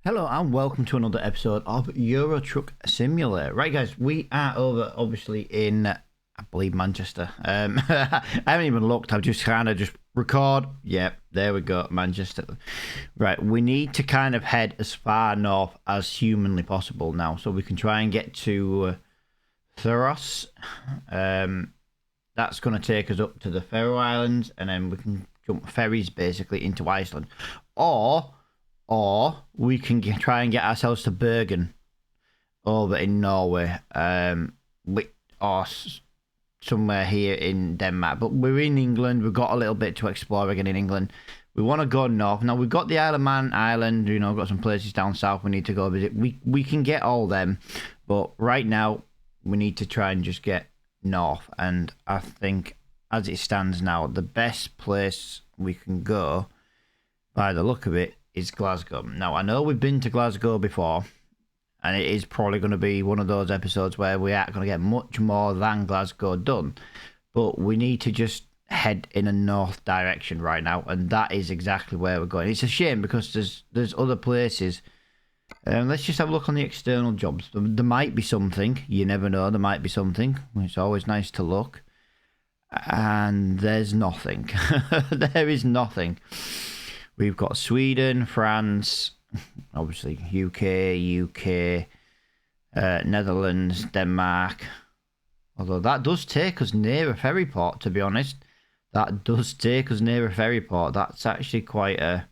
Hello and welcome to another episode of Euro Truck Simulator. Right guys, we are over obviously in, I believe, Manchester. I haven't even looked, I've just kind of record. Yep, there we go, Manchester. Right, we need to kind of head as far north as humanly possible now so we can try and get to Thuros. That's going to take us up to the Faroe Islands and then we can jump ferries basically into Iceland. Or we can try and get ourselves to Bergen over in Norway, or somewhere here in Denmark. But we're in England. We've got a little bit to explore again in England. We want to go north. Now, we've got the Isle of Man Island. You know, got some places down south we need to go visit. We can get all them. But right now, we need to try and just get north. And I think, as it stands now, the best place we can go, by the look of it, is Glasgow. Now, I know we've been to Glasgow before, and it is probably going to be one of those episodes where we aren't going to get much more than Glasgow done, but we need to just head in a north direction right now, and that is exactly where we're going. It's a shame because there's other places. Let's just have a look on the external jobs. There might be something. You never know. There might be something. It's always nice to look. And there's nothing. There is nothing. We've got Sweden, France, obviously UK, Netherlands, Denmark. Although that does take us near a ferry port, to be honest. That does take us near a ferry port. That's actually quite a...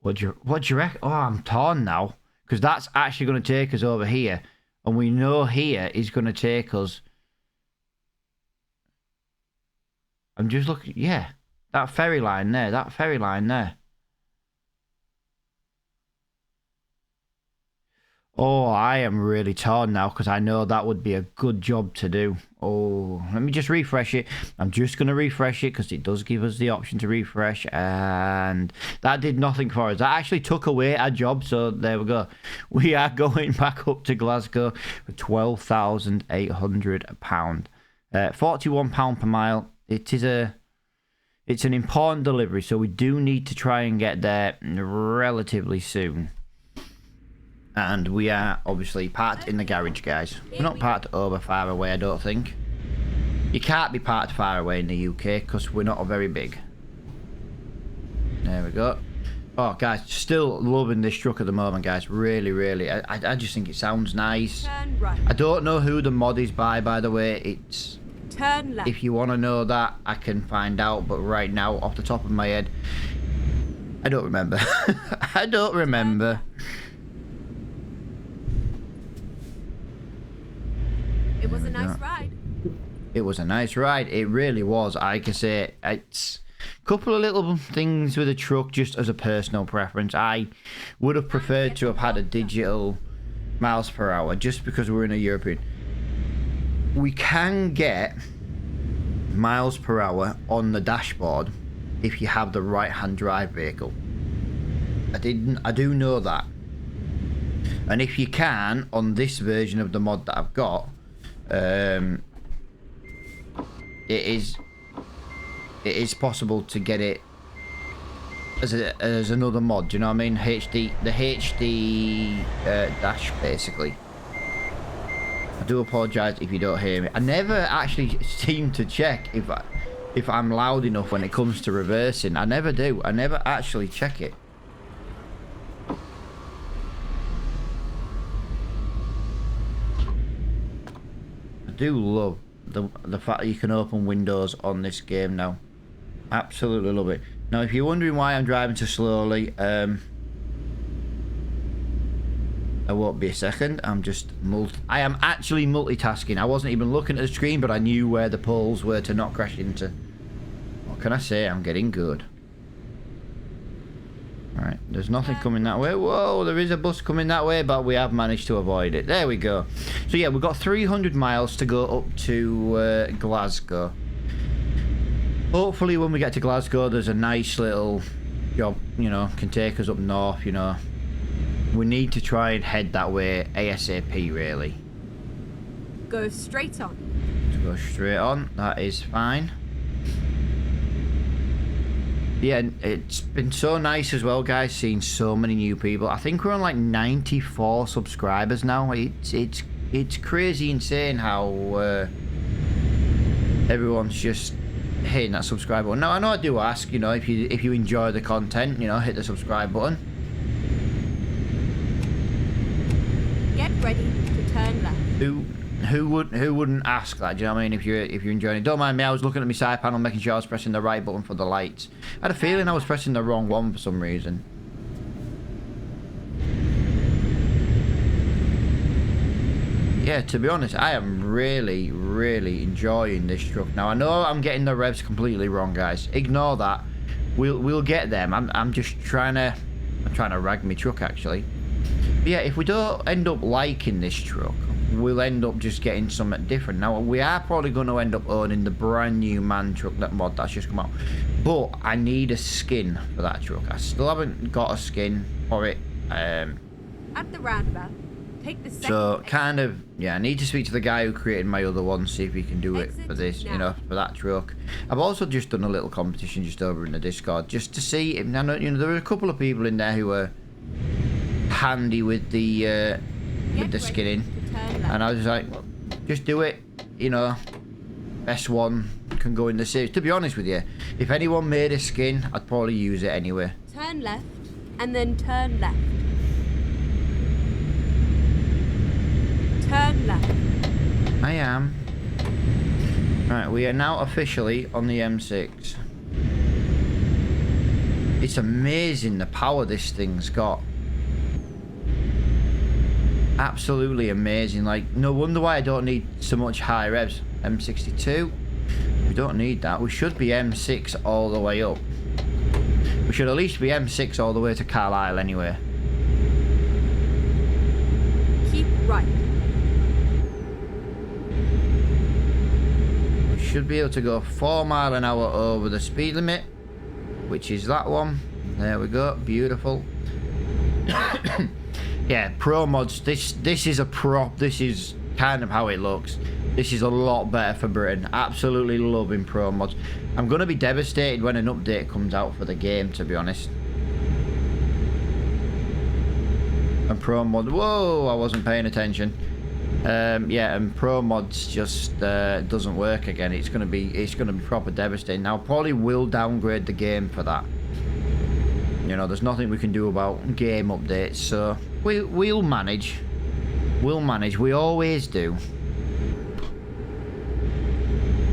What do you reckon? Oh, I'm torn now. Because that's actually going to take us over here. And we know here is going to take us... I'm just looking... Yeah. That ferry line there, Oh, I am really torn now because I know that would be a good job to do. Oh, let me just refresh it. I'm just going to refresh it because it does give us the option to refresh. And that did nothing for us. That actually took away our job. So there we go. We are going back up to Glasgow for £12,800. £41 per mile. It's an important delivery, so we do need to try and get there relatively soon. And we are obviously parked in the garage, guys. We're not parked over far away, I don't think. You can't be parked far away in the UK because we're not very big. There we go. Oh, guys, still loving this truck at the moment, guys. Really, really. I just think it sounds nice. Turn right. I don't know who the mod is by the way. It's... Turn left. If you want to know that, I can find out. But right now, off the top of my head, I don't remember. I don't remember. It was a nice ride. It was a nice ride. It really was. I can say it's a couple of little things with the truck, just as a personal preference. I would have preferred to have had a digital miles per hour, just because we're in a European. We can get miles per hour on the dashboard if you have the right-hand drive vehicle. I do know that. And if you can, on this version of the mod that I've got, it is possible to get it as another mod. Do you know what I mean? The HD dash basically. I do apologise if you don't hear me. I never actually seem to check if I'm loud enough when it comes to reversing. I never do. I never actually check it. I do love the fact that you can open windows on this game now. Absolutely love it. Now, if you're wondering why I'm driving so slowly, I won't be a second. I am actually multitasking. I wasn't even looking at the screen, but I knew where the poles were to not crash into. What can I say? I'm getting good. Alright, there's nothing coming that way. Whoa, there is a bus coming that way, but we have managed to avoid it. There we go. So yeah, we've got 300 miles to go up to Glasgow. Hopefully when we get to Glasgow, there's a nice little job, you know, can take us up north, you know. We need to try and head that way ASAP, really. Go straight on. To go straight on, that is fine. Yeah, it's been so nice as well, guys, seeing so many new people. I think we're on like 94 subscribers now. It's crazy insane how everyone's just hitting that subscribe button. Now I know I do ask, you know, if you enjoy the content, you know, hit the subscribe button. Get ready to turn left. Who wouldn't ask that? Do you know what I mean? If you're enjoying it, don't mind me. I was looking at my side panel, making sure I was pressing the right button for the lights. I had a feeling I was pressing the wrong one for some reason. Yeah, to be honest, I am really, really enjoying this truck. Now I know I'm getting the revs completely wrong, guys. Ignore that. We'll get them. I'm just trying to rag my truck actually. But yeah, if we don't end up liking this truck, we'll end up just getting something different. Now we are probably going to end up owning the brand new man truck, that mod that's just come out, but I need a skin for that truck. I still haven't got a skin for it. At the roundabout, take the second. So kind of, yeah, I need to speak to the guy who created my other one, see if he can do it for this, you know, for that truck. I've also just done a little competition just over in the Discord, just to see if, I know, you know, there were a couple of people in there who were handy with the skinning. And I was like, well, just do it, you know, best one can go in the series. To be honest with you, if anyone made a skin, I'd probably use it anyway. Turn left, and then turn left. Turn left. I am. Right, we are now officially on the M6. It's amazing the power this thing's got. Absolutely amazing. Like, no wonder why I don't need so much high revs. M62, we don't need that. We should be M6 all the way up. We should at least be M6 all the way to Carlisle anyway. Keep right. We should be able to go 4 miles an hour over the speed limit, which is that one. There we go, beautiful. Yeah, ProMods, this is a prop. This is kind of how it looks. This is a lot better for Britain. Absolutely loving ProMods. I'm going to be devastated when an update comes out for the game, to be honest. And ProMods, whoa, I wasn't paying attention. Yeah, and ProMods just doesn't work again. It's going to be proper devastating. Now, probably will downgrade the game for that. You know, there's nothing we can do about game updates, so we'll manage. We'll manage. We always do.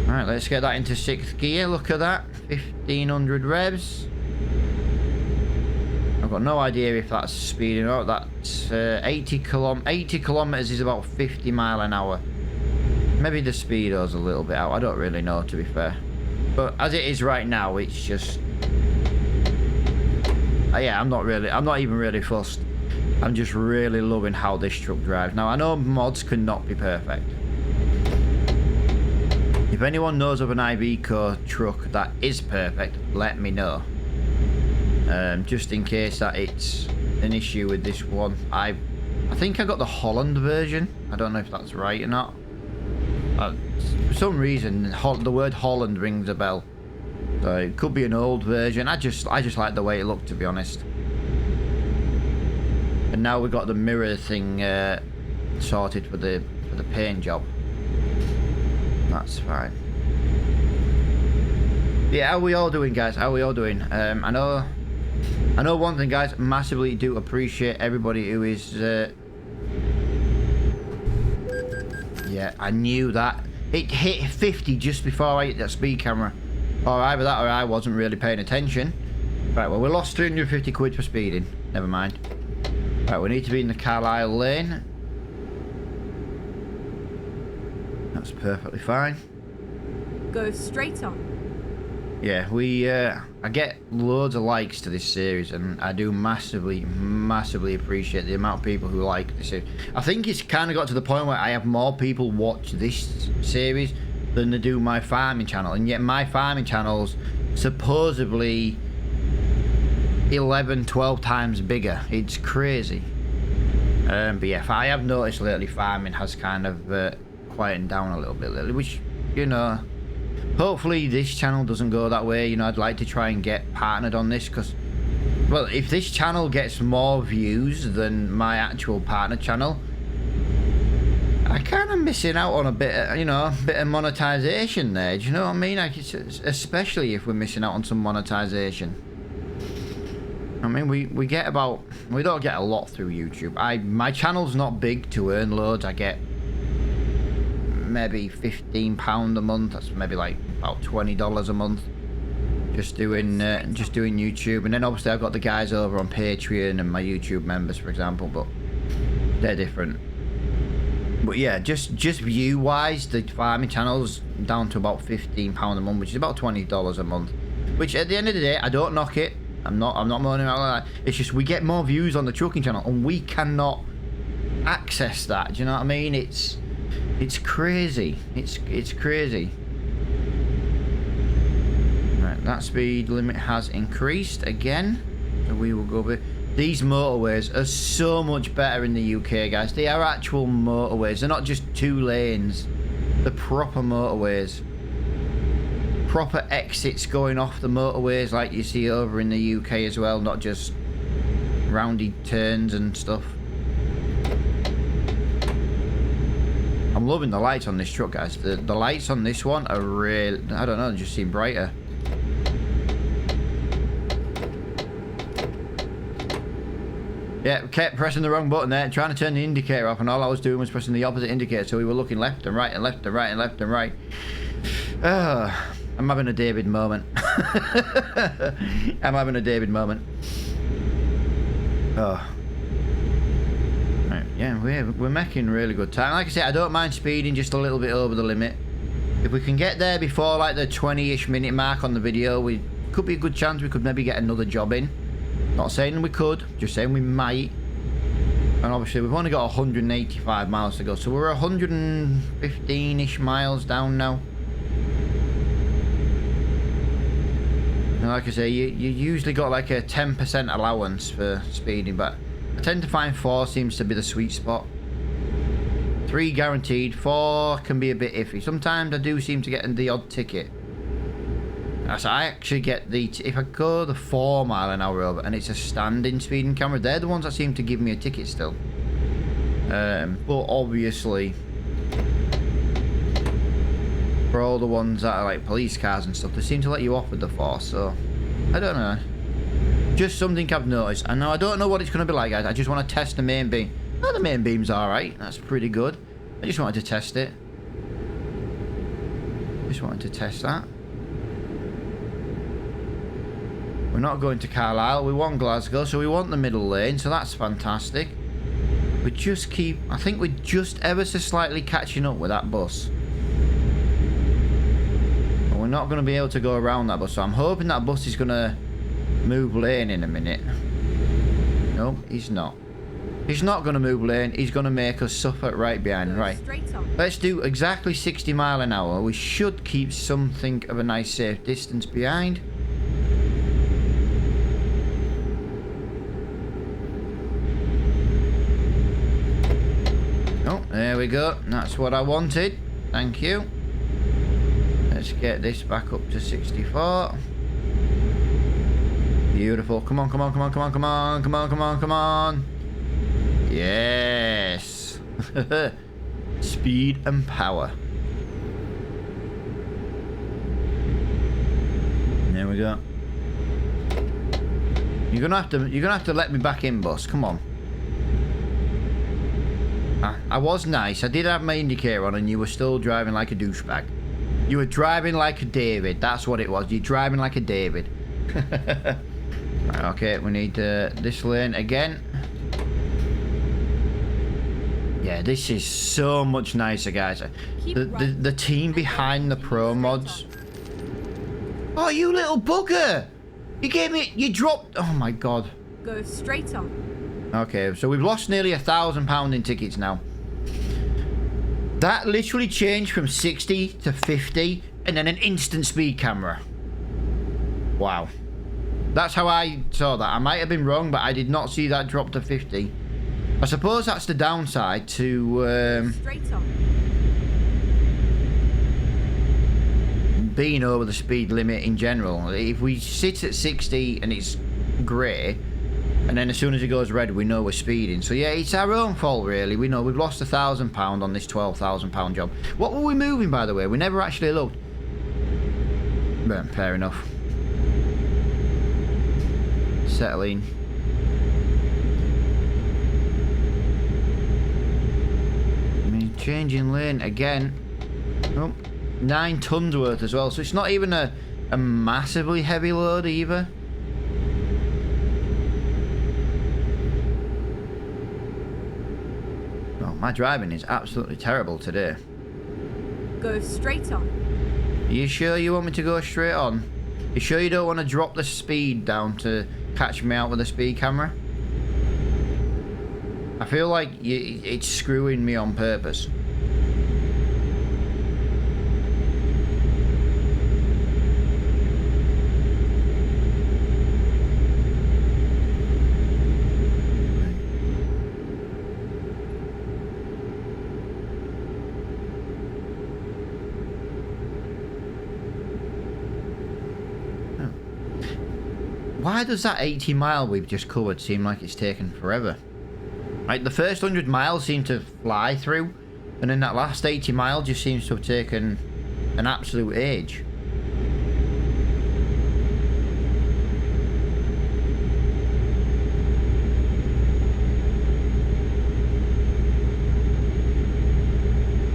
Alright, let's get that into 6th gear. Look at that. 1500 revs. I've got no idea if that's speeding up. That's 80 kilometers is about 50 mile an hour. Maybe the speedo's a little bit out. I don't really know, to be fair. But as it is right now, it's just... yeah, I'm not even really fussed. I'm just really loving how this truck drives. Now, I know mods cannot be perfect. If anyone knows of an Iveco truck that is perfect, let me know. Just in case that it's an issue with this one. I think I got the Holland version. I don't know if that's right or not. For some reason, the word Holland rings a bell. So it could be an old version. I just like the way it looked, to be honest. And now we've got the mirror thing sorted for the paint job. That's fine. Yeah, how are we all doing, guys? How are we all doing? I know one thing, guys. Massively do appreciate everybody who is. Yeah, I knew that. It hit 50 just before I hit that speed camera. Or either that or I wasn't really paying attention. Right, well, we lost 350 quid for speeding. Never mind. Right, we need to be in the Carlisle lane. That's perfectly fine. Go straight on. Yeah, I get loads of likes to this series, and I do massively appreciate the amount of people who like this series. I think it's kind of got to the point where I have more people watch this series than they do my farming channel, and yet my farming channel's supposedly 11-12 times bigger. It's crazy. But yeah, I have noticed lately farming has kind of quietened down a little bit lately, which, you know, hopefully this channel doesn't go that way. You know, I'd like to try and get partnered on this because, well, if this channel gets more views than my actual partner channel, I kind of missing out on a bit of, you know, a bit of monetization there. Do you know what I mean? Like, especially if we're missing out on some monetization. I mean, we get about, we don't get a lot through YouTube. My channel's not big to earn loads. I get maybe £15 a month. That's maybe like about $20 a month. Just doing YouTube, and then obviously I've got the guys over on Patreon and my YouTube members, for example, but they're different. But yeah, just view wise, the farming channel's down to about £15 a month, which is about $20 a month. Which at the end of the day, I don't knock it. I'm not moaning about like that. It's just we get more views on the trucking channel, and we cannot access that. Do you know what I mean? It's crazy. It's crazy. Right, that speed limit has increased again, so we will go with. These motorways are so much better in the UK, guys. They are actual motorways. They're not just 2 lanes. They're proper motorways. Proper exits going off the motorways like you see over in the UK as well. Not just roundy turns and stuff. I'm loving the lights on this truck, guys. The lights on this one are really, I don't know, they just seem brighter. Yeah, kept pressing the wrong button there, trying to turn the indicator off, and all I was doing was pressing the opposite indicator, so we were looking left and right and left and right and left and right. I'm having a David moment. I'm having a David moment. Oh. Right, yeah, we're making really good time. Like I said, I don't mind speeding just a little bit over the limit. If we can get there before like the 20-ish minute mark on the video, we could be a good chance we could maybe get another job in. Not saying we could, just saying we might. And obviously we've only got 185 miles to go, so we're 115-ish miles down now. And like I say, you usually got like a 10% allowance for speeding, but I tend to find 4 seems to be the sweet spot. 3 guaranteed, 4 can be a bit iffy. Sometimes I do seem to get the odd ticket. So I actually get if I go the 4 mile an hour over and it's a standing speeding camera, they're the ones that seem to give me a ticket still. But obviously, for all the ones that are like police cars and stuff, they seem to let you off with the 4, so I don't know. Just something I've noticed. I don't know what it's going to be like, guys. I just want to test the main beam. Oh, the main beam's alright. That's pretty good. I just wanted to test it. Just wanted to test that. We're not going to Carlisle, we want Glasgow, so we want the middle lane, so that's fantastic. We just keep, I think we're just ever so slightly catching up with that bus. But we're not going to be able to go around that bus, so I'm hoping that bus is going to move lane in a minute. No, he's not. He's not going to move lane, he's going to make us suffer right behind. Right, let's do exactly 60 mile an hour. We should keep something of a nice safe distance behind. There we go. That's what I wanted. Thank you. Let's get this back up to 64. Beautiful. Come on, come on, come on, come on, come on, come on, come on, come on. Yes. Speed and power. There we go. You're gonna have to let me back in, boss. Come on. I was nice. I did have my indicator on, and you were still driving like a douchebag. You were driving like a David. That's what it was. You're driving like a David. Right, okay, we need this lane again. Yeah, this is so much nicer, guys. The team behind the ProMods. Oh, you little bugger! You gave me. You dropped. Oh my god. Go straight on. Okay, so we've lost nearly £1,000 in tickets now. That literally changed from 60 to 50 and then an instant speed camera. Wow. That's how I saw that. I might have been wrong, but I did not see that drop to 50. I suppose that's the downside to straight on. being over the speed limit in general. If we sit at 60 and it's grey, and then as soon as it goes red, we know we're speeding. So yeah, it's our own fault, really. We know we've lost £1,000 on this £12,000 job. What were we moving, by the way? We never actually looked. But fair enough. Settling. Changing lane again. Oh, 9 tons worth as well, so it's not even a massively heavy load either. Oh, my driving is absolutely terrible today. Go straight on. Are you sure you want me to go straight on? You sure you don't want to drop the speed down to catch me out with a speed camera? I feel like it's screwing me on purpose. Why does that 80 mile we've just covered seem like it's taken forever? Like, the first 100 miles seem to fly through, and then that last 80 mile just seems to have taken an absolute age.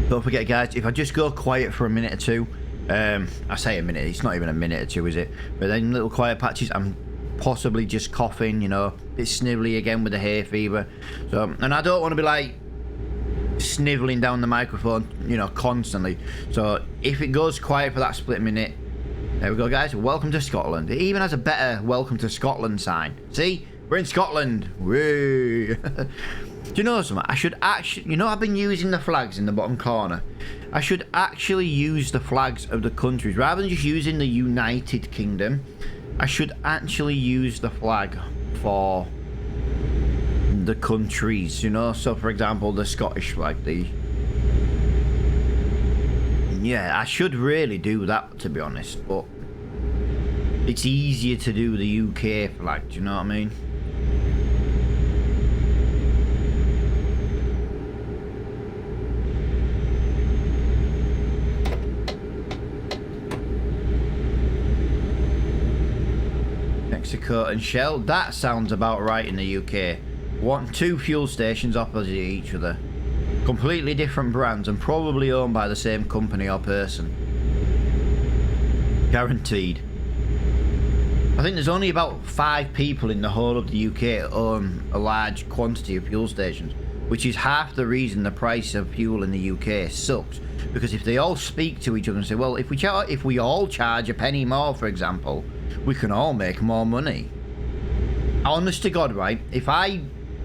Don't forget, guys, if I just go quiet for a minute or two, I say a minute, it's not even a minute or two, is it? But then little quiet patches, I'm possibly just coughing, you know, a bit snivelly again with the hay fever. So, and I don't want to be like snivelling down the microphone, you know, constantly. So if it goes quiet for that split minute, there we go, guys. Welcome to Scotland. It even has a better welcome to Scotland sign. See, we're in Scotland. Whee! Do you know something? I should actually, you know, I've been using the flags in the bottom corner. I should actually use the flags of the countries rather than just using the United Kingdom. I should actually use the flag for the countries, you know. So, for example, the Scottish flag, yeah, I should really do that, to be honest. But it's easier to do the UK flag. Do you know what I mean? Mexico and Shell, that sounds about right in the UK. Want 2 fuel stations opposite each other, completely different brands and probably owned by the same company or person. Guaranteed. I think there's only about 5 people in the whole of the UK that own a large quantity of fuel stations, which is half the reason the price of fuel in the UK sucks. Because if they all speak to each other and say, well, if we all charge a penny more, for example, we can all make more money. Honest to God, right? If I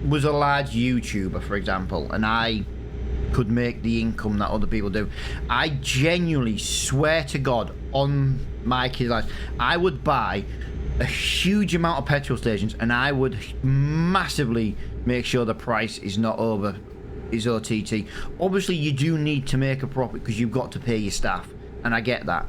was a large YouTuber, for example, and I could make the income that other people do, I genuinely swear to God on my kids' lives, I would buy a huge amount of petrol stations and I would massively make sure the price is not over, is OTT. Obviously, you do need to make a profit because you've got to pay your staff, and I get that.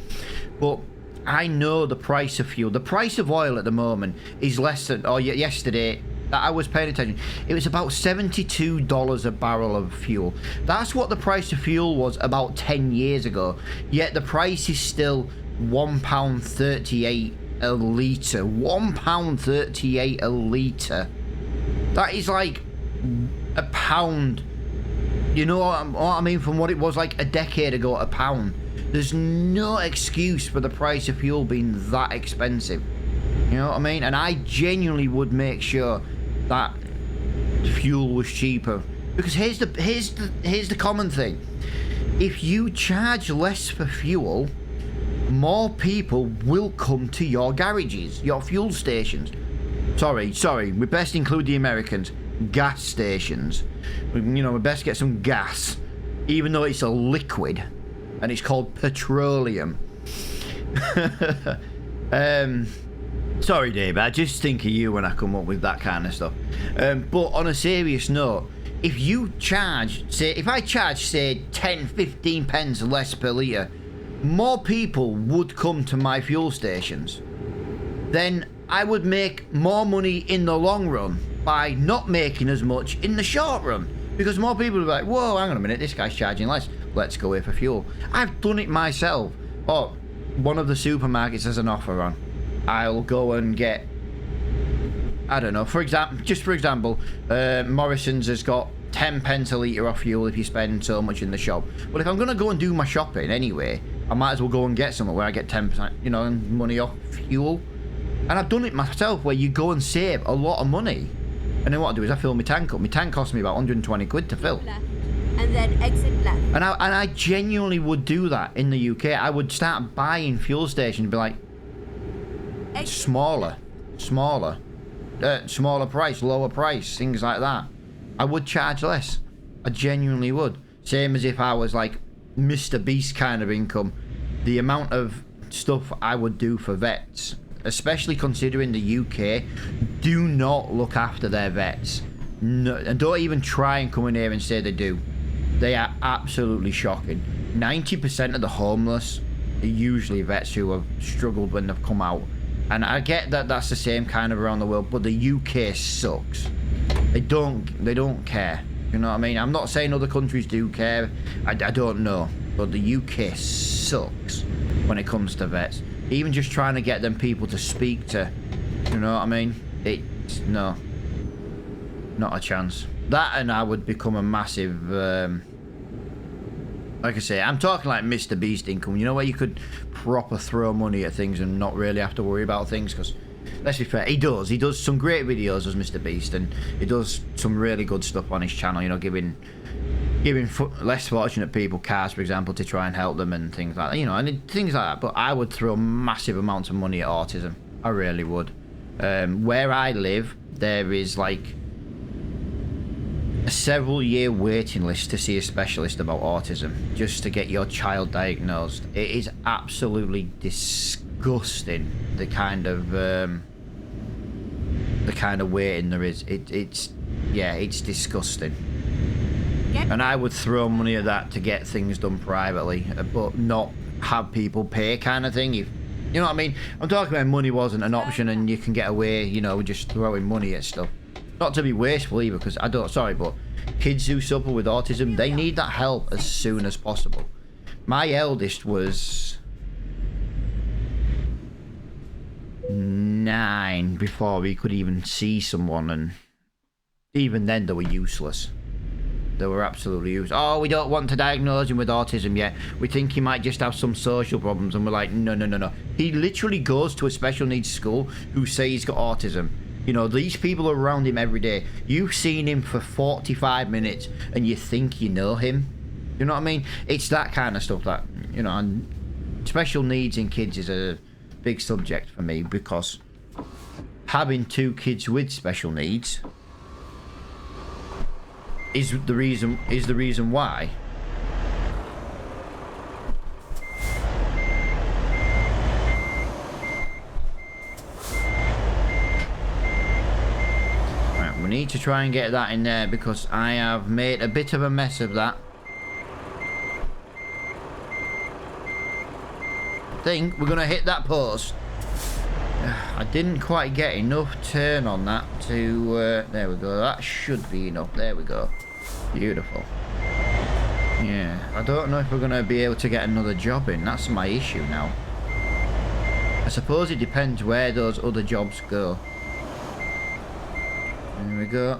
But I know the price of fuel. The price of oil at the moment is less than, or yesterday, that I was paying attention, it was about $72 a barrel of fuel. That's what the price of fuel was about 10 years ago. Yet the price is still £1.38 a litre. £1.38 a litre. That is like a pound. You know what I mean? From what it was like a decade ago, a pound. There's no excuse for the price of fuel being that expensive. You know what I mean? And I genuinely would make sure that fuel was cheaper. Because here's the common thing. If you charge less for fuel, more people will come to your garages, your fuel stations. Sorry, we best include the Americans. Gas stations. You know, we best get some gas, even though it's a liquid. And it's called petroleum. Sorry, Dave, I just think of you when I come up with that kind of stuff. But on a serious note, if you charge, say, if I charge, say, 10, 15 pence less per litre, more people would come to my fuel stations, then I would make more money in the long run by not making as much in the short run. Because more people will be like, whoa, hang on a minute, this guy's charging less. Let's go here for fuel. I've done it myself. Oh, one of the supermarkets has an offer on. I'll go and get, I don't know, for example, Morrison's has got 10 pence a litre off fuel if you spend so much in the shop. Well, if I'm going to go and do my shopping anyway, I might as well go and get something where I get 10%, you know, money off fuel. And I've done it myself where you go and save a lot of money. And then what I do is I fill my tank up. My tank costs me about 120 quid to fill. Left, and then exit left. And I genuinely would do that in the UK. I would start buying fuel stations and be like, smaller price, lower price, things like that. I would charge less. I genuinely would. Same as if I was like Mr. Beast kind of income. The amount of stuff I would do for vets, especially considering the UK do not look after their vets. No, and don't even try and come in here and say they do. They are absolutely shocking. 90% of the homeless are usually vets who have struggled when they've come out. And I get that that's the same kind of around the world, but the UK sucks. They don't care. You know what I mean? I'm not saying other countries do care. I don't know. But the UK sucks when it comes to vets. Even just trying to get them people to speak to, you know what I mean? It's, no. Not a chance. That and I would become a massive, like I say, I'm talking like Mr. Beast income. You know, where you could proper throw money at things and not really have to worry about things, because let's be fair, he does some great videos as Mr. Beast, and he does some really good stuff on his channel, you know, giving less fortunate people cars, for example, to try and help them and things like that, you know, and things like that. But I would throw massive amounts of money at autism. I really would. Where I live, there is like a several-year waiting list to see a specialist about autism, just to get your child diagnosed. It is absolutely disgusting, the kind of waiting there is. It's disgusting. And I would throw money at that to get things done privately, but not have people pay, kind of thing. You know what I mean? I'm talking about money wasn't an option and you can get away, you know, just throwing money at stuff. Not to be wasteful either, because but kids who suffer with autism, they need that help as soon as possible. My eldest was 9 before he could even see someone, and even then they were useless. They were absolutely useless. Oh, we don't want to diagnose him with autism yet. We think he might just have some social problems. And we're like, no. He literally goes to a special needs school who say he's got autism. You know, these people are around him every day. You've seen him for 45 minutes and you think you know him. You know what I mean? It's that kind of stuff that, you know, and special needs in kids is a big subject for me, because having 2 kids with special needs is the reason why. Right, we need to try and get that in there, because I have made a bit of a mess of that. I think we're gonna hit that post. I didn't quite get enough turn on that to there we go. That should be enough. There we go. Beautiful. Yeah, I don't know if we're gonna be able to get another job in. That's my issue now. I suppose it depends where those other jobs go. There we go.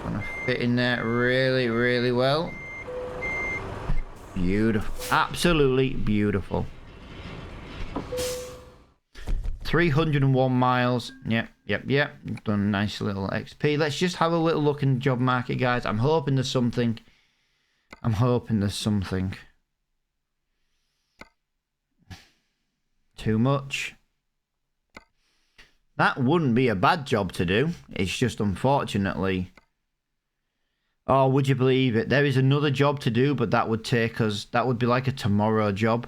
Gonna fit in there really, really well. Beautiful. Absolutely beautiful. 301 miles. Yep. Done a nice little XP. Let's just have a little look in the job market, guys. I'm hoping there's something. Too much. That wouldn't be a bad job to do. It's just unfortunately. Oh, would you believe it? There is another job to do, but that would take us. That would be like a tomorrow job.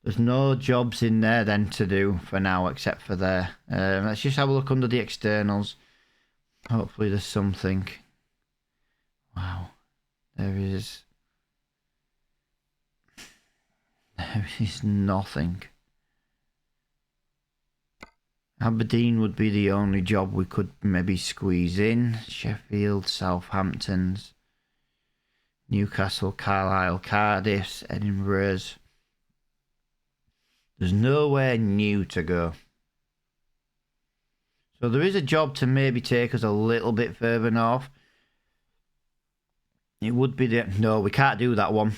There's no jobs in there then to do for now, except for there. Let's just have a look under the externals. Hopefully there's something. Wow. There is. There is nothing. Aberdeen would be the only job we could maybe squeeze in. Sheffield, Southampton's, Newcastle, Carlisle, Cardiff, Edinburgh's. There's nowhere new to go. So there is a job to maybe take us a little bit further north. It would be the... No, we can't do that one.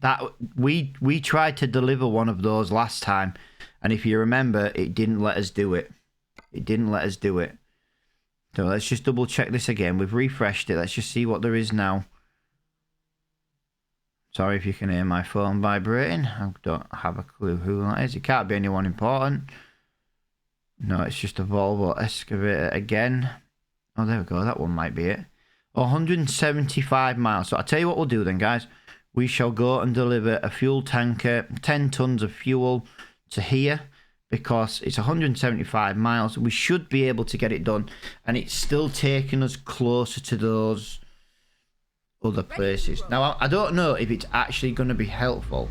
That we tried to deliver one of those last time. And if you remember, it didn't let us do it. It didn't let us do it. So let's just double check this again. We've refreshed it. Let's just see what there is now. Sorry if you can hear my phone vibrating. I don't have a clue who that is. It can't be anyone important. No, it's just a Volvo excavator again. Oh, there we go. That one might be it. 175 miles. So I'll tell you what we'll do then, guys. We shall go and deliver a fuel tanker, 10 tons of fuel to here. Because it's 175 miles. We should be able to get it done. And it's still taking us closer to those other places. Now, I don't know if it's actually going to be helpful.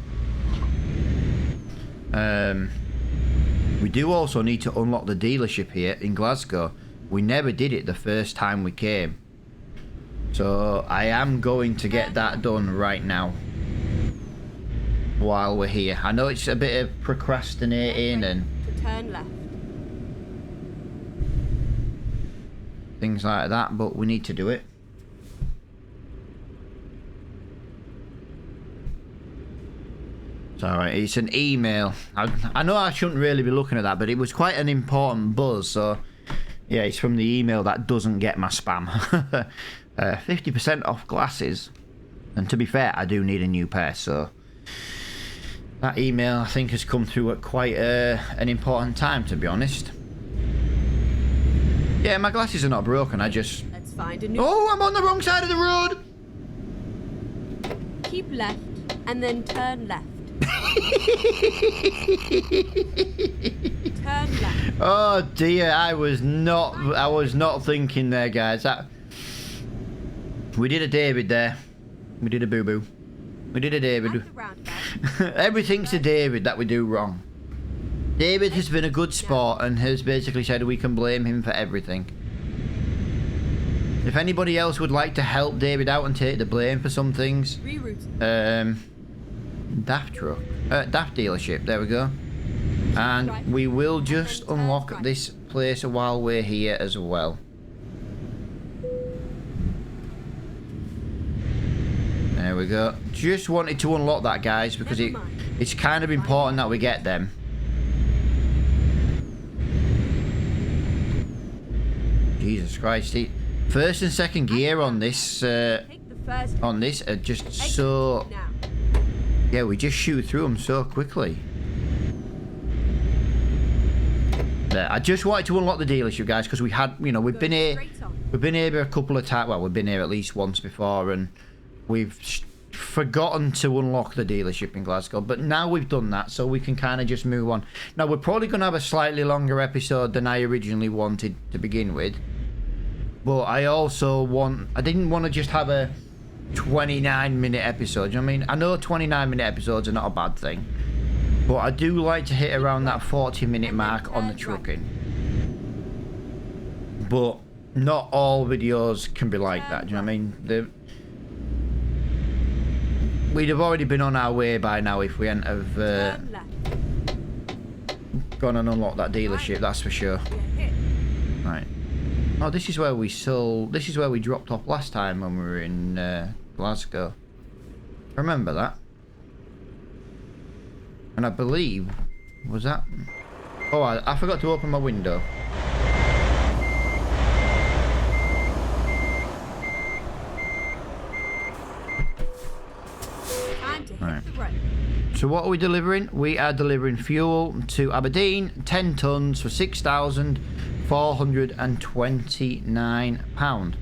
We do also need to unlock the dealership here in Glasgow. We never did it the first time we came. So I am going to get that done right now. While we're here. I know it's a bit of procrastinating and turn left. things like that, but we need to do it. It's alright, it's an email. I know I shouldn't really be looking at that, but it was quite an important buzz, so yeah, it's from the email that doesn't get my spam. 50% off glasses. And to be fair, I do need a new pair, so that email I think has come through at quite an important time, to be honest. Yeah, my glasses are not broken, I just... Let's find a new... Oh, I'm on the wrong side of the road! Keep left and then turn left. Turn left. Oh dear, I was not thinking there, guys. We did a David there. We did a boo-boo. We did a David. Everything's a David that we do wrong. David has been a good sport and has basically said we can blame him for everything. If anybody else would like to help David out and take the blame for some things, Daft truck, Daft dealership. There we go. And we will just unlock this place while we're here as well. There we go. Just wanted to unlock that, guys, because it's kind of important that we get them. Jesus Christ. First and second gear on this are just so... Yeah, we just shoot through them so quickly. There, I just wanted to unlock the dealership, guys, because we had, you know, we've been here a couple of times. Well, we've been here at least once before, and we've forgotten to unlock the dealership in Glasgow. But now we've done that, so we can kind of just move on. Now, we're probably going to have a slightly longer episode than I originally wanted to begin with. But I didn't want to just have a 29-minute episode. You know what I mean? I know 29-minute episodes are not a bad thing. But I do like to hit around that 40-minute mark on the trucking. But not all videos can be like that. Do you know what I mean? We'd have already been on our way by now if we hadn't have gone and unlocked that dealership, that's for sure. Right. Oh, this is where we dropped off last time when we were in Glasgow. Remember that? And I believe... Was that... Oh, I forgot to open my window. Right. So what are we delivering? We are delivering fuel to Aberdeen, 10 tons for £6,429.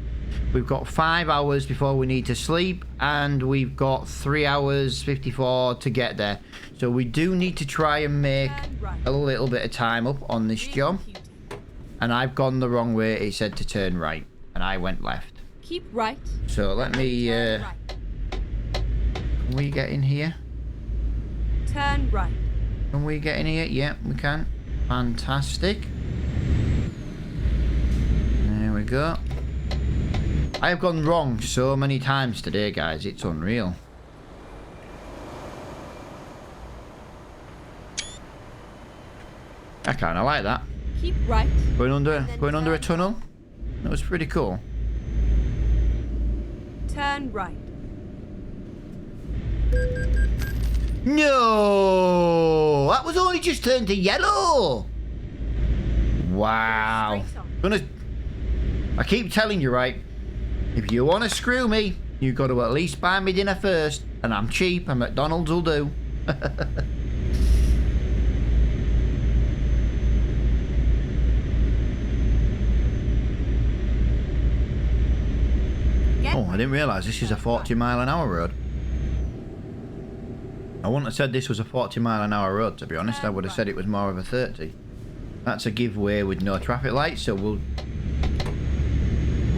We've got 5 hours before we need to sleep, and we've got 3 hours 54 to get there. So we do need to try and make a little bit of time up on this job. And I've gone the wrong way. It said to turn right, and I went left. Keep right. So let me... Can we get in here? Turn right. Can we get in here? Yeah, we can. Fantastic. There we go. I have gone wrong so many times today, guys. It's unreal. I kind of like that. Keep right. Going under a tunnel. That was pretty cool. Turn right. No, that was only just turned to yellow. Wow. I keep telling you, right? If you want to screw me, you've got to at least buy me dinner first. And I'm cheap, and McDonald's will do. Oh, I didn't realise this is a 40-mile-an-hour road. I wouldn't have said this was a 40-mile-an-hour road, to be honest. I would have said it was more of a 30. That's a giveaway with no traffic lights, so we'll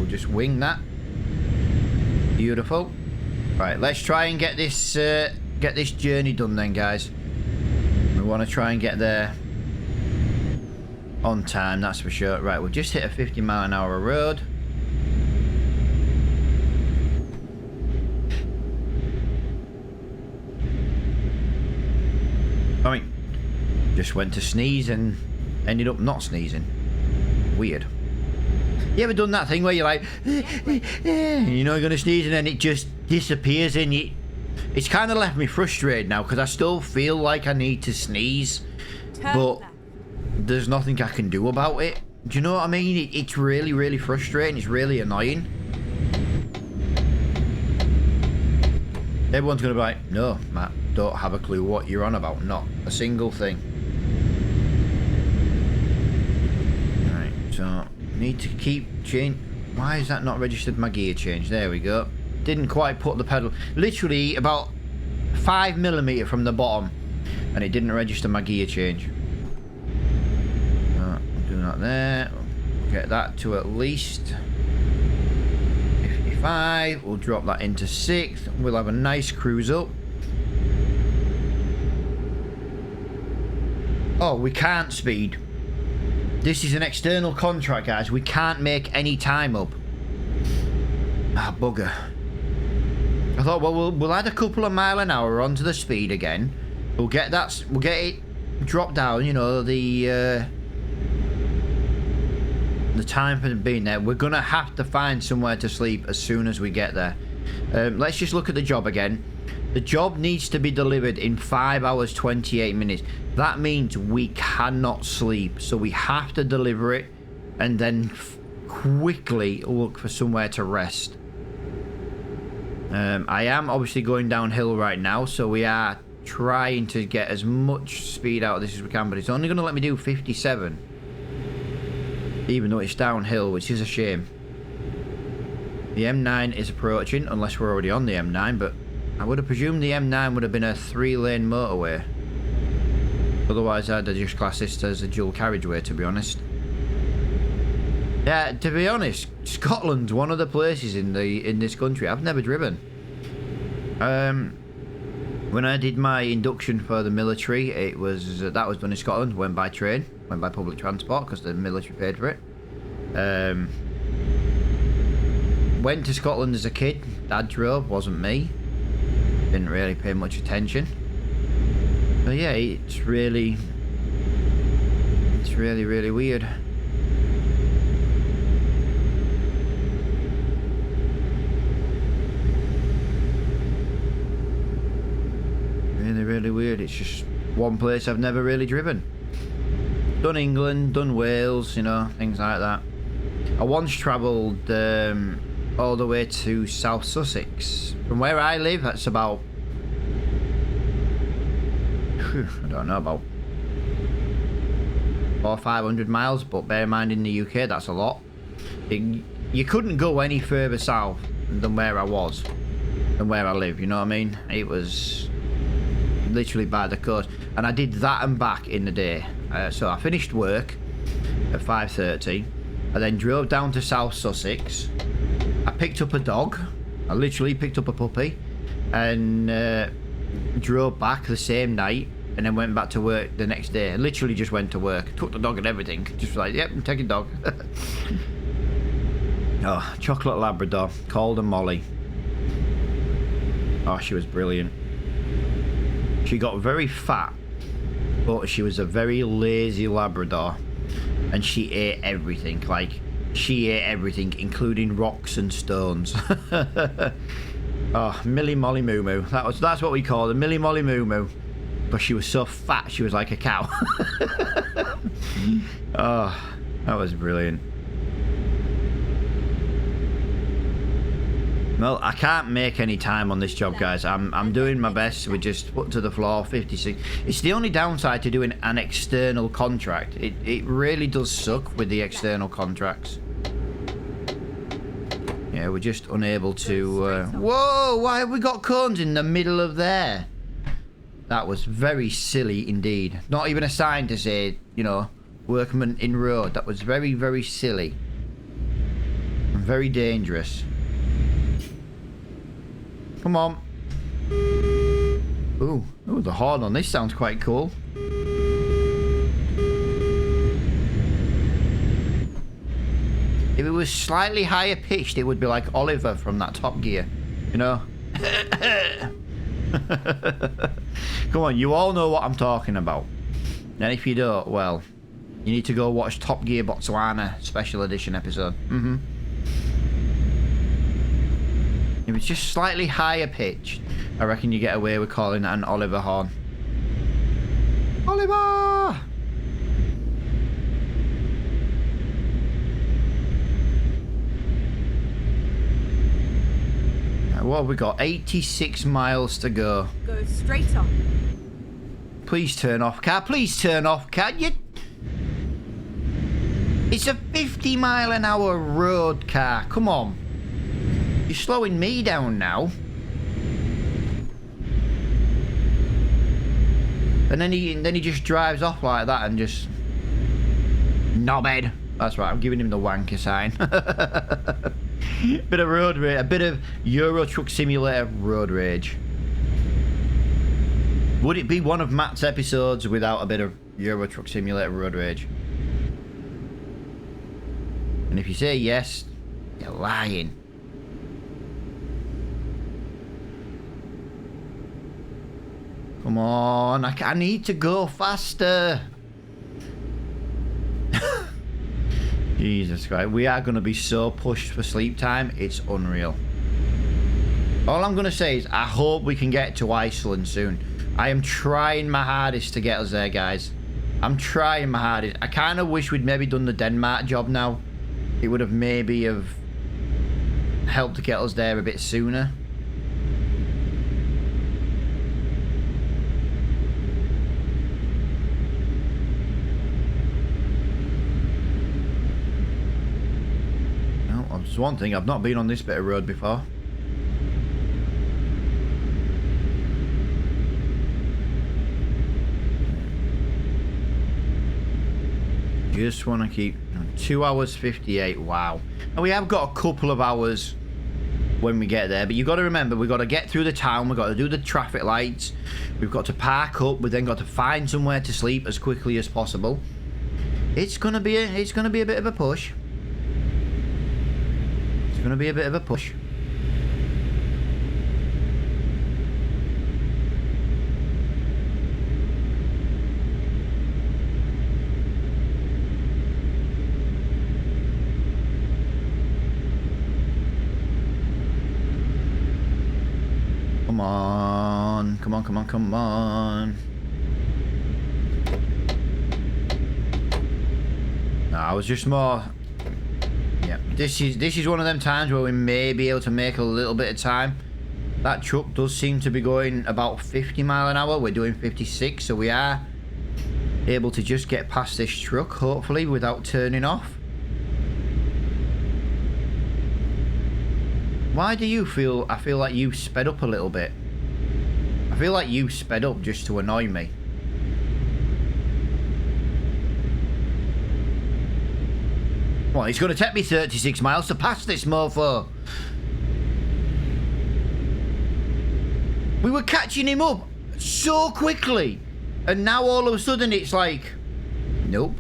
just wing that. Beautiful. Right, let's try and get this journey done then, guys. We want to try and get there on time, that's for sure. Right, we'll just hit a 50-mile-an-hour road. I mean, just went to sneeze and ended up not sneezing. Weird. You ever done that thing where you're like, you know you're going to sneeze and then it just disappears and you... It's kind of left me frustrated now because I still feel like I need to sneeze, but there's nothing I can do about it. Do you know what I mean? It's really, really frustrating. It's really annoying. Everyone's going to be like, no, Matt, don't have a clue what you're on about. Not a single thing. Right, so need to keep change. Why is that not registered my gear change? There we go. Didn't quite put the pedal. Literally about 5mm from the bottom. And it didn't register my gear change. So, do that there. Get that to at least 55. We'll drop that into 6th. We'll have a nice cruise up. Oh, we can't speed. This is an external contract, guys. We can't make any time up. Ah, bugger. I thought, well, we'll add a couple of mile an hour onto the speed again. We'll get that. We'll get it dropped down. You know, the time for being there. We're gonna have to find somewhere to sleep as soon as we get there. Let's just look at the job again. The job needs to be delivered in 5 hours 28 minutes. That means we cannot sleep, so we have to deliver it and then quickly look for somewhere to rest. I am obviously going downhill right now, so we are trying to get as much speed out of this as we can, but it's only going to let me do 57. Even though it's downhill, which is a shame. The M9 is approaching, unless we're already on the M9, but I would have presumed the M9 would have been a 3-lane motorway. Otherwise, I'd have just classed this as a dual carriageway, to be honest. Yeah, to be honest, Scotland's one of the places in this country I've never driven. When I did my induction for the military, that was done in Scotland. Went by train, went by public transport because the military paid for it. Went to Scotland as a kid. Dad drove, wasn't me. Didn't really pay much attention. But yeah, it's really weird. Really weird. It's just one place I've never really driven. Done England, done Wales, you know, things like that. I once travelled all the way to South Sussex. From where I live, that's about, I don't know, about 400 or 500 miles, but bear in mind in the UK that's a lot. You couldn't go any further south than where I was, than where I live, you know what I mean? It was literally by the coast, and I did that and back in the day. So I finished work at 5:30. I then drove down to South Sussex. I picked up a dog. I literally picked up a puppy and drove back the same night, and then went back to work the next day. Literally just went to work, took the dog and everything. Just like, yep, I'm taking dog. Oh, chocolate Labrador, called her Molly. Oh, she was brilliant. She got very fat, but she was a very lazy Labrador, and she ate everything. Like, she ate everything, including rocks and stones. Oh, Millie Molly Moo Moo. That's what we call her, Millie Molly Moo Moo. But she was so fat, she was like a cow. Oh, that was brilliant. Well, I can't make any time on this job, guys. I'm doing my best. We just put to the floor 56. It's the only downside to doing an external contract. It really does suck with the external contracts. Yeah, we're just unable to... Whoa, why have we got cones in the middle of there? That was very silly indeed. Not even a sign to say, you know, workman in road. That was very, very silly. And very dangerous. Come on. Ooh, the horn on this sounds quite cool. If it was slightly higher pitched, it would be like Oliver from that Top Gear, you know? Come on, you all know what I'm talking about. And if you don't, well, you need to go watch Top Gear Botswana Special Edition episode. If it's just slightly higher pitched, I reckon you get away with calling that an Oliver horn. Oliver! What have we got? 86 miles to go. Go straight on. Please turn off, car. Please turn off, car. It's a 50-mile-an-hour road, car. Come on. You're slowing me down now. And then he just drives off like that and just... Knobhead. That's right, I'm giving him the wanker sign. Bit of road rage, a bit of Euro Truck Simulator road rage. Would it be one of Matt's episodes without a bit of Euro Truck Simulator road rage? And if you say yes, you're lying. Come on, I need to go faster. Jesus Christ, we are going to be so pushed for sleep time, it's unreal. All I'm going to say is I hope we can get to Iceland soon. I am trying my hardest to get us there, guys. I'm trying my hardest. I kind of wish we'd maybe done the Denmark job now. It would have maybe helped to get us there a bit sooner. It's one thing, I've not been on this bit of road before. Just want to keep 2 hours 58. Wow. And we have got a couple of hours when we get there, but you've got to remember, we've got to get through the town, we've got to do the traffic lights, we've got to park up, we've then got to find somewhere to sleep as quickly as possible. It's gonna be a bit of a push. It's gonna be a bit of a push. Come on, come on, come on, come on. No, I was just more... Yeah, this is one of them times where we may be able to make a little bit of time. That truck does seem to be going about 50 mile an hour. We're doing 56, so we are able to just get past this truck, hopefully, without turning off. Why do you feel... I feel like you sped up a little bit. I feel like you sped up just to annoy me. Well, it's going to take me 36 miles to pass this mofo. We were catching him up so quickly. And now all of a sudden it's like, nope.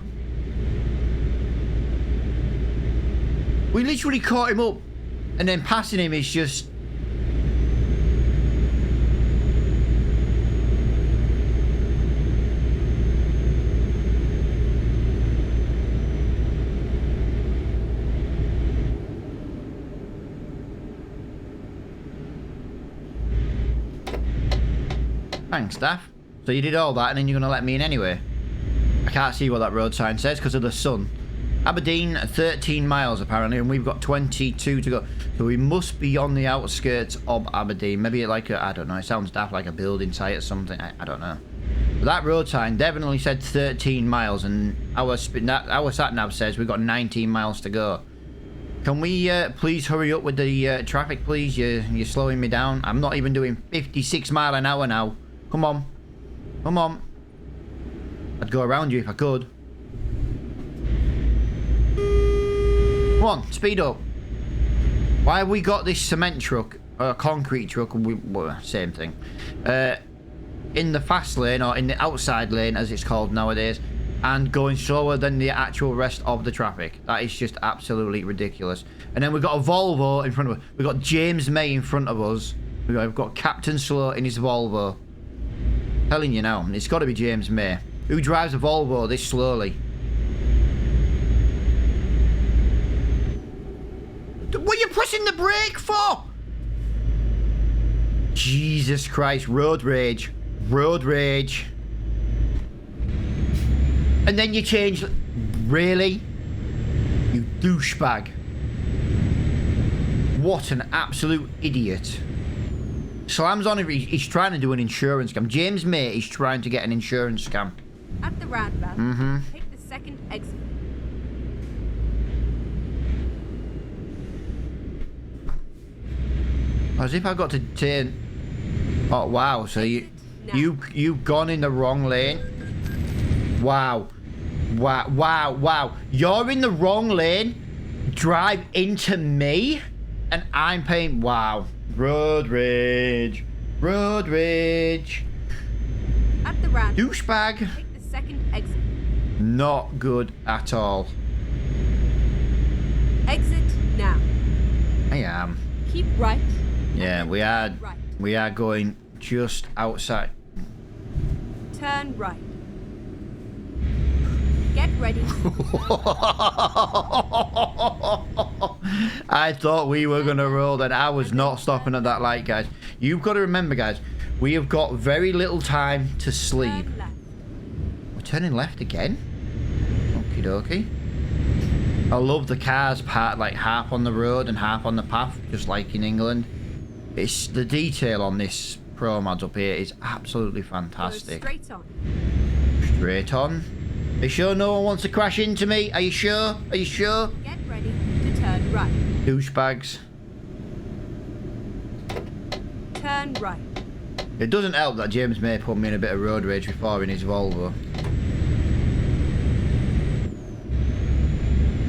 We literally caught him up. And then passing him is just... Thanks, Staff. So you did all that and then you're going to let me in anyway? I can't see what that road sign says because of the sun. Aberdeen, 13 miles apparently, and we've got 22 to go. So we must be on the outskirts of Aberdeen. Maybe like a, I don't know, it sounds daft, like a building site or something. I don't know. But that road sign definitely said 13 miles, and our sat nav says we've got 19 miles to go. Can we please hurry up with the traffic, please? You're slowing me down. I'm not even doing 56 miles an hour now. Come on. Come on. I'd go around you if I could. Come on, speed up. Why have we got this cement truck, or concrete truck, well, same thing, in the fast lane, or in the outside lane as it's called nowadays, and going slower than the actual rest of the traffic? That is just absolutely ridiculous. And then we've got a Volvo in front of us. We've got James May in front of us. We've got Captain Slow in his Volvo. Telling you now, it's got to be James May. Who drives a Volvo this slowly? What are you pressing the brake for? Jesus Christ, road rage. Road rage. And then you change... Really? You douchebag. What an absolute idiot. Slams on him. He's trying to do an insurance scam. James May is trying to get an insurance scam. At the roundabout, take the second exit. As if I got to turn... Oh, wow. So you've gone in the wrong lane. Wow. Wow, wow, wow. You're in the wrong lane. Drive into me. And I'm paying... Wow. Road rage. Road rage. At the roundabout, Douchebag. take the second exit. Not good at all. Exit now. I am. Keep right. Yeah, we are. Right. We are going just outside. Turn right. Get ready. I thought we were going to roll and I was not stopping at that light, guys. You've got to remember, guys, we have got very little time to sleep. Turn left. We're turning left again? Okie dokie. I love the cars part, like half on the road and half on the path, just like in England. It's the detail on this ProMods up here is absolutely fantastic. Go straight on. Straight on. Are you sure no one wants to crash into me? Are you sure? Are you sure? Get ready to turn right. Douchebags. Turn right. It doesn't help that James May put me in a bit of road rage before in his Volvo.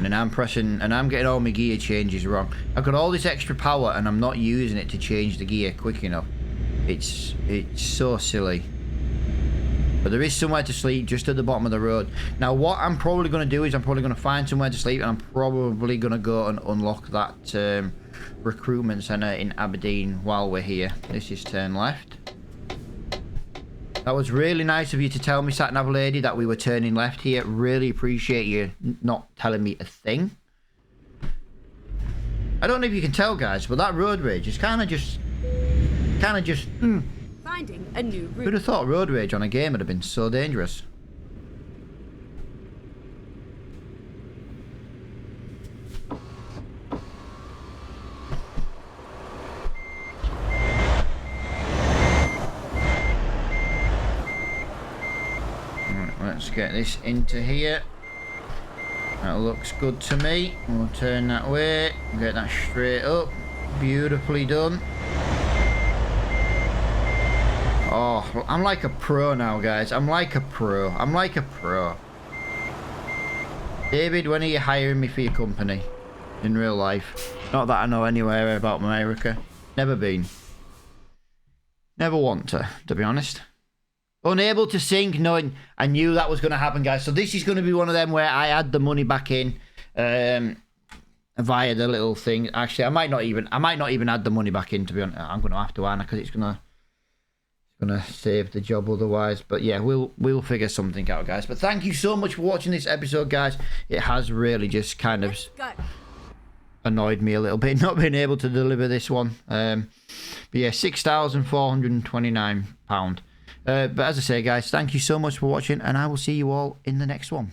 And I'm pressing, and I'm getting all my gear changes wrong. I've got all this extra power and I'm not using it to change the gear quick enough. It's so silly. But there is somewhere to sleep just at the bottom of the road. Now what I'm probably going to do is I'm probably going to find somewhere to sleep, and I'm probably going to go and unlock that recruitment centre in Aberdeen while we're here. This is turn left. That was really nice of you to tell me, sat nav lady, that we were turning left here. Really appreciate you not telling me a thing. I don't know if you can tell, guys, but that road rage is kind of just... Finding a new route. Who'd have thought road rage on a game would have been so dangerous? Let's get this into here. That looks good to me. We'll turn that way. Get that straight up. Beautifully done. Oh, I'm like a pro now, guys. I'm like a pro. I'm like a pro. David, when are you hiring me for your company? In real life. Not that I know anywhere about America. Never been. Never want to be honest. Unable to sync, knowing I knew that was going to happen, guys. So this is going to be one of them where I add the money back in via the little thing. Actually, I might not even add the money back in, to be honest. I'm going to have to, Anna, because it's going to save the job otherwise. But yeah, we'll figure something out, guys. But thank you so much for watching this episode, guys. It has really just kind of annoyed me a little bit not being able to deliver this one. But yeah, £6,429. But as I say, guys, thank you so much for watching, and I will see you all in the next one.